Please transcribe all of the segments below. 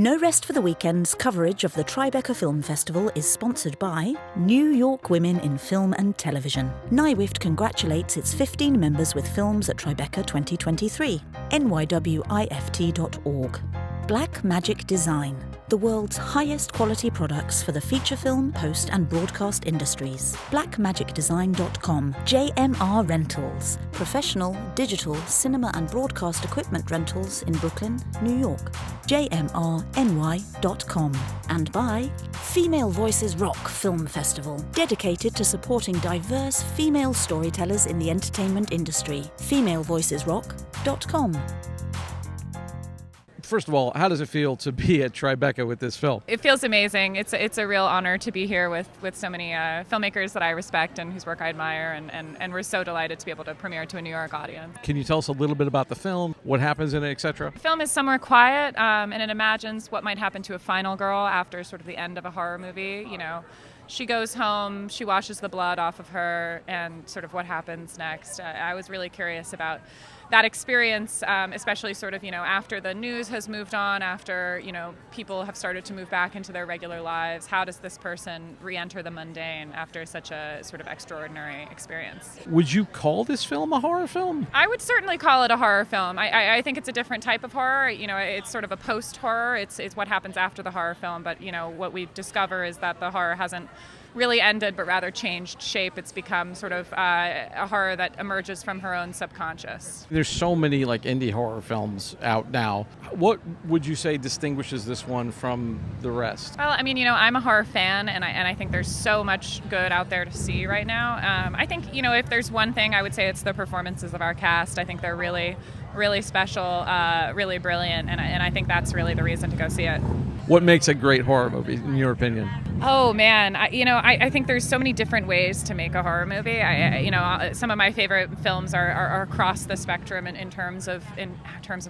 No Rest for the Weekend's coverage of the Tribeca Film Festival is sponsored by New York Women in Film and Television. NYWIFT congratulates its 15 members with films at Tribeca 2023. nywift.org. Black Magic Design, the world's highest quality products for the feature film, post and broadcast industries. blackmagicdesign.com. JMR Rentals, professional, digital, cinema and broadcast equipment rentals in Brooklyn, New York. jmrny.com. And by Female Voices Rock Film Festival, dedicated to supporting diverse female storytellers in the entertainment industry. femalevoicesrock.com. First of all, how does it feel to be at Tribeca with this film? It feels amazing. It's a real honor to be here with so many filmmakers that I respect and whose work I admire, and we're so delighted to be able to premiere to a New York audience. Can you tell us a little bit about the film, what happens in it, etc.? The film is somewhere quiet, and it imagines what might happen to a final girl after sort of the end of a horror movie. You know, she goes home, she washes the blood off of her, and sort of what happens next. I was really curious about that experience, especially sort of, after the news has moved on, after, people have started to move back into their regular lives. How does this person re-enter the mundane after such a sort of extraordinary experience? Would you call this film a horror film? I would certainly call it a horror film. I think it's a different type of horror. It's sort of a post-horror. It's what happens after the horror film. But, what we discover is that the horror hasn't really ended, but rather changed shape. It's become sort of a horror that emerges from her own subconscious. There's so many indie horror films out now. What would you say distinguishes this one from the rest? Well, I'm a horror fan, and I think there's so much good out there to see right now. I think, if there's one thing, I would say it's the performances of our cast. I think they're really, really special, really brilliant, and I think that's really the reason to go see it. What makes a great horror movie, in your opinion? Oh man, I think there's so many different ways to make a horror movie. Some of my favorite films are across the spectrum in terms of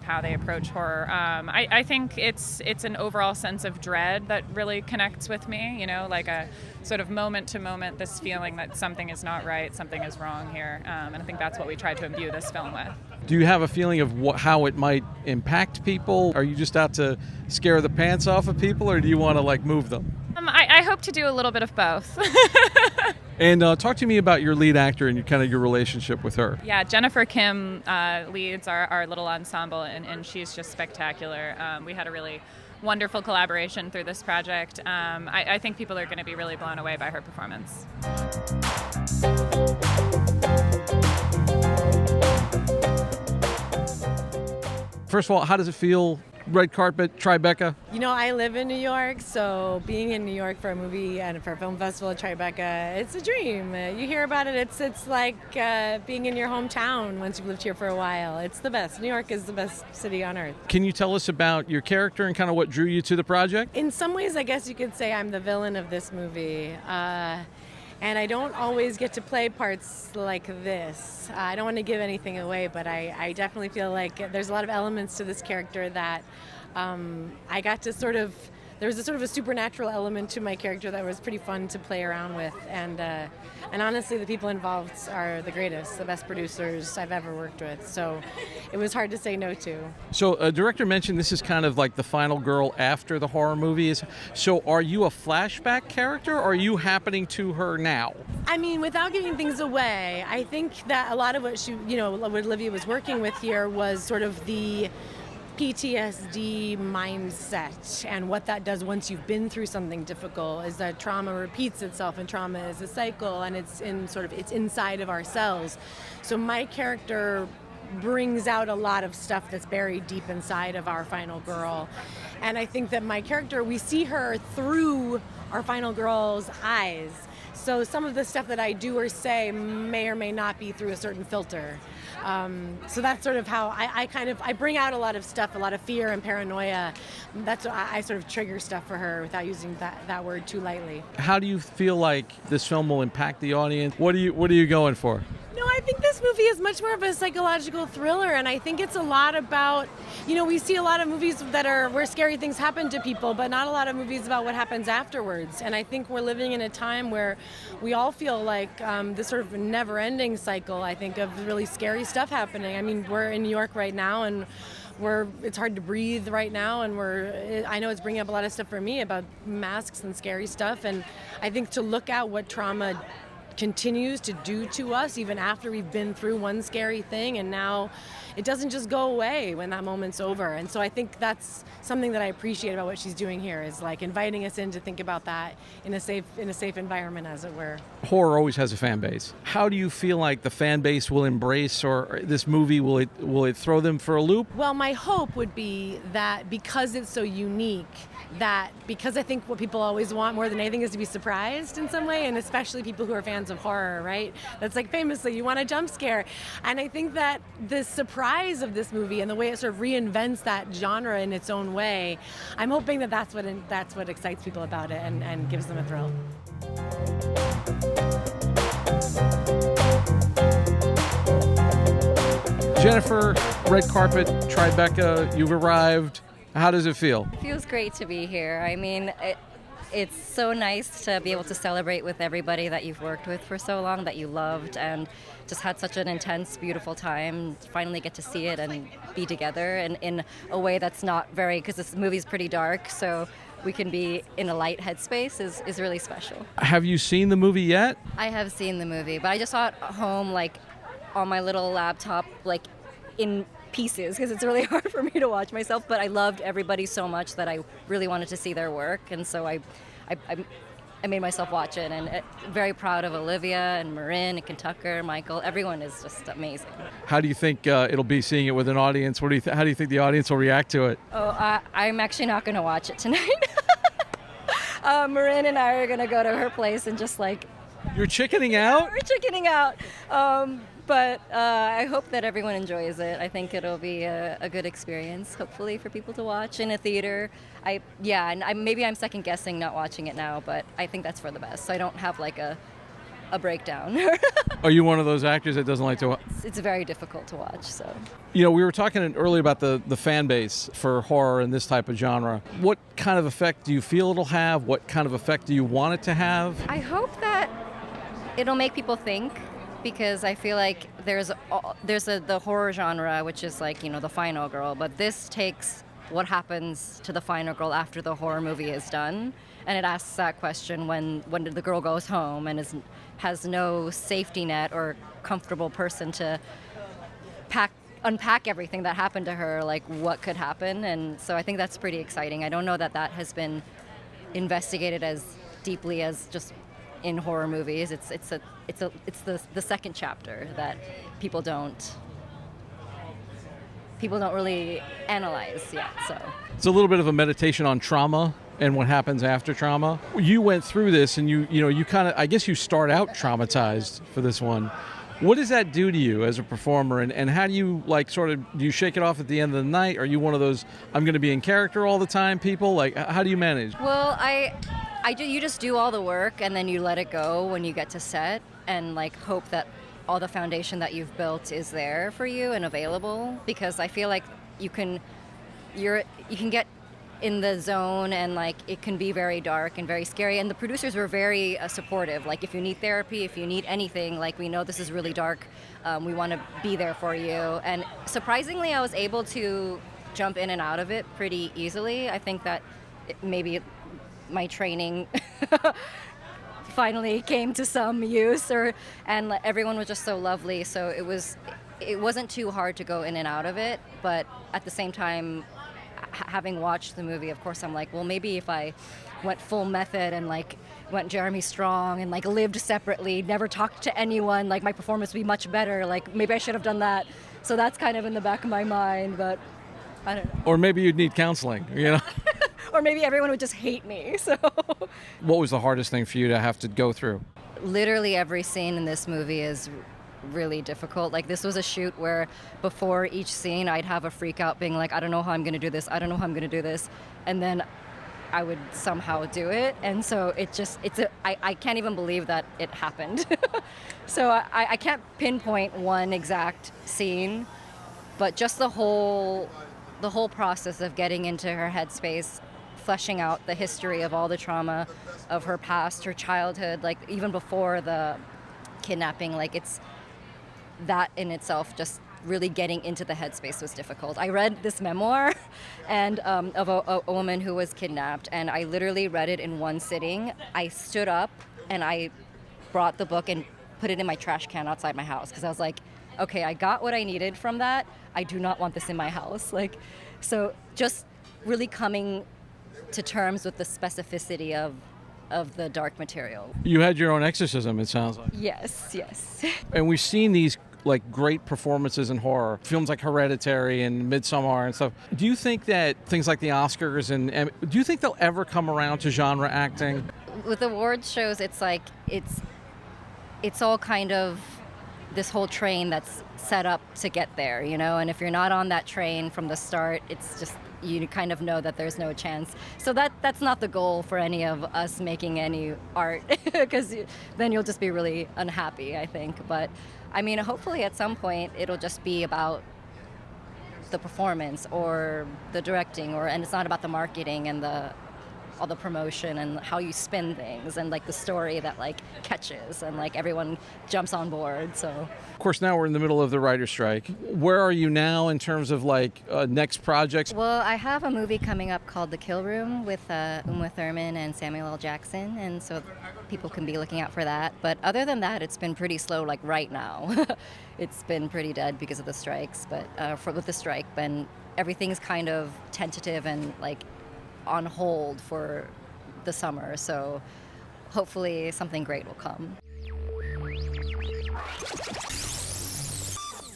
how they approach horror. I think it's an overall sense of dread that really connects with me. Like a sort of moment to moment, this feeling that something is not right, something is wrong here, and I think that's what we tried to imbue this film with. Do you have a feeling of how it might impact people? Are you just out to scare the pants off of people, or do you want to move them? I hope to do a little bit of both. And talk to me about your lead actor and your relationship with her. Yeah, Jennifer Kim leads our little ensemble, and she's just spectacular. We had a really wonderful collaboration through this project. I think people are going to be really blown away by her performance. First of all, how does it feel? Red carpet, Tribeca? I live in New York, so being in New York for a movie and for a film festival at Tribeca, it's a dream. You hear about it, it's like being in your hometown once you've lived here for a while. It's the best. New York is the best city on earth. Can you tell us about your character and kind of what drew you to the project? In some ways, I guess you could say I'm the villain of this movie. And I don't always get to play parts like this. I don't want to give anything away, but I definitely feel like there's a lot of elements to this character that I got to there was a sort of a supernatural element to my character that was pretty fun to play around with. And honestly, the people involved are the greatest, the best producers I've ever worked with. So it was hard to say no to. So a director mentioned this is kind of like the final girl after the horror movie. So are you a flashback character, or are you happening to her now? Without giving things away, I think that a lot of what what Olivia was working with here was sort of the PTSD mindset, and what that does once you've been through something difficult is that trauma repeats itself, and trauma is a cycle, and it's inside of ourselves. So my character brings out a lot of stuff that's buried deep inside of our final girl, and I think that my character, we see her through our final girl's eyes. So some of the stuff that I do or say may or may not be through a certain filter. So that's sort of how I bring out a lot of stuff, a lot of fear and paranoia. That's what I sort of trigger stuff for her without using that word too lightly. How do you feel like this film will impact the audience? What are you going for? No, I think this movie is much more of a psychological thriller, and I think it's a lot about, we see a lot of movies where scary things happen to people, but not a lot of movies about what happens afterwards. And I think we're living in a time where we all feel like this sort of never-ending cycle, I think, of really scary stuff happening. We're in New York right now, and it's hard to breathe right now, and I know it's bringing up a lot of stuff for me about masks and scary stuff, and I think to look at what trauma continues to do to us even after we've been through one scary thing, and now it doesn't just go away when that moment's over. And so I think that's something that I appreciate about what she's doing here, is like inviting us in to think about that in a safe environment, as it were. Horror always has a fan base. How do you feel like the fan base will embrace, or this movie, will it throw them for a loop? Well, my hope would be that because it's so unique, that because I think what people always want more than anything is to be surprised in some way, and especially people who are fans of horror, right? That's like famously, you want a jump scare. And I think that the surprise of this movie and the way it sort of reinvents that genre in its own way, I'm hoping that that's what excites people about it and gives them a thrill. Jennifer, red carpet, Tribeca, you've arrived. How does it feel? It feels great to be here. I mean, it's so nice to be able to celebrate with everybody that you've worked with for so long, that you loved, and just had such an intense, beautiful time. Finally get to see it and be together, and in a way that's not very, because this movie's pretty dark, so we can be in a light headspace is really special. Have you seen the movie yet? I have seen the movie, but I just saw it at home, like on my little laptop, like in pieces, because it's really hard for me to watch myself, but I loved everybody so much that I really wanted to see their work, and so I made myself watch it, and very proud of Olivia and Marin and Kentucker, Michael. Everyone is just amazing. How do you think it'll be seeing it with an audience? How do you think the audience will react to it? Oh, I'm actually not going to watch it tonight. Marin and I are going to go to her place and just like... You're chickening out? We're chickening out. But I hope that everyone enjoys it. I think it'll be a good experience, hopefully, for people to watch in a theater. Maybe I'm second guessing not watching it now, but I think that's for the best. So I don't have like a breakdown. Are you one of those actors that doesn't like to watch? It's very difficult to watch, so. You know, we were talking earlier about the fan base for horror and this type of genre. What kind of effect do you feel it'll have? What kind of effect do you want it to have? I hope that it'll make people think, because I feel like there's the horror genre, which is like, the final girl, but this takes what happens to the final girl after the horror movie is done, and it asks that question when the girl goes home and has no safety net or comfortable person to unpack everything that happened to her, like what could happen. And so I think that's pretty exciting. I don't know that has been investigated as deeply as just in horror movies. It's the second chapter that people don't really analyze yet. So it's a little bit of a meditation on trauma and what happens after trauma. You went through this, and you kind of, I guess you start out traumatized for this one. What does that do to you as a performer, and how do you do you shake it off at the end of the night? Are you one of those I'm going to be in character all the time people? Like, how do you manage? Well, you just do all the work, and then you let it go when you get to set, and like hope that all the foundation that you've built is there for you and available, because I feel like you can get in the zone, and like it can be very dark and very scary, and the producers were very supportive. Like, if you need therapy, if you need anything, like, we know this is really dark, we want to be there for you. And surprisingly, I was able to jump in and out of it pretty easily. I think that maybe my training finally came to some use, and everyone was just so lovely, so it wasn't too hard to go in and out of it. But at the same time, having watched the movie, of course, I'm like, well, maybe if I went full method and like went Jeremy Strong and like lived separately, never talked to anyone, like my performance would be much better. Like, maybe I should have done that. So that's kind of in the back of my mind, but I don't know. Or maybe you'd need counseling, Or maybe everyone would just hate me. So what was the hardest thing for you to have to go through? Literally every scene in this movie is really difficult. Like, this was a shoot where before each scene I'd have a freak out being like, I don't know how I'm going to do this. I don't know how I'm going to do this. And then I would somehow do it. And so I can't even believe that it happened. So I can't pinpoint one exact scene, but just the whole process of getting into her headspace, fleshing out the history of all the trauma of her past, her childhood, like even before the kidnapping, like that in itself just really getting into the headspace was difficult. I read this memoir and of a woman who was kidnapped, and I literally read it in one sitting. I stood up and I brought the book and put it in my trash can outside my house because I was like, okay, I got what I needed from that. I do not want this in my house. So just really coming to terms with the specificity of the dark material. You had your own exorcism, it sounds like. Yes. And we've seen these great performances in horror, films like Hereditary and Midsommar and stuff. Do you think that things like the Oscars and do you think they'll ever come around to genre acting? With awards shows, it's like it's all kind of this whole train that's set up to get there, and if you're not on that train from the start, it's just, you kind of know that there's no chance. So that's not the goal for any of us making any art, because then you'll just be really unhappy, I think. But I mean, hopefully at some point it'll just be about the performance or the directing, and it's not about the marketing and all the promotion and how you spin things and the story that catches and everyone jumps on board. So of course now we're in the middle of the writer's strike. Where are you now in terms of next projects? Well, I have a movie coming up called The Kill Room with Uma Thurman and Samuel L. Jackson, and so people can be looking out for that. But other than that, it's been pretty slow right now. It's been pretty dead because of the strikes, but with the strike, then everything's kind of tentative and on hold for the summer, so hopefully something great will come.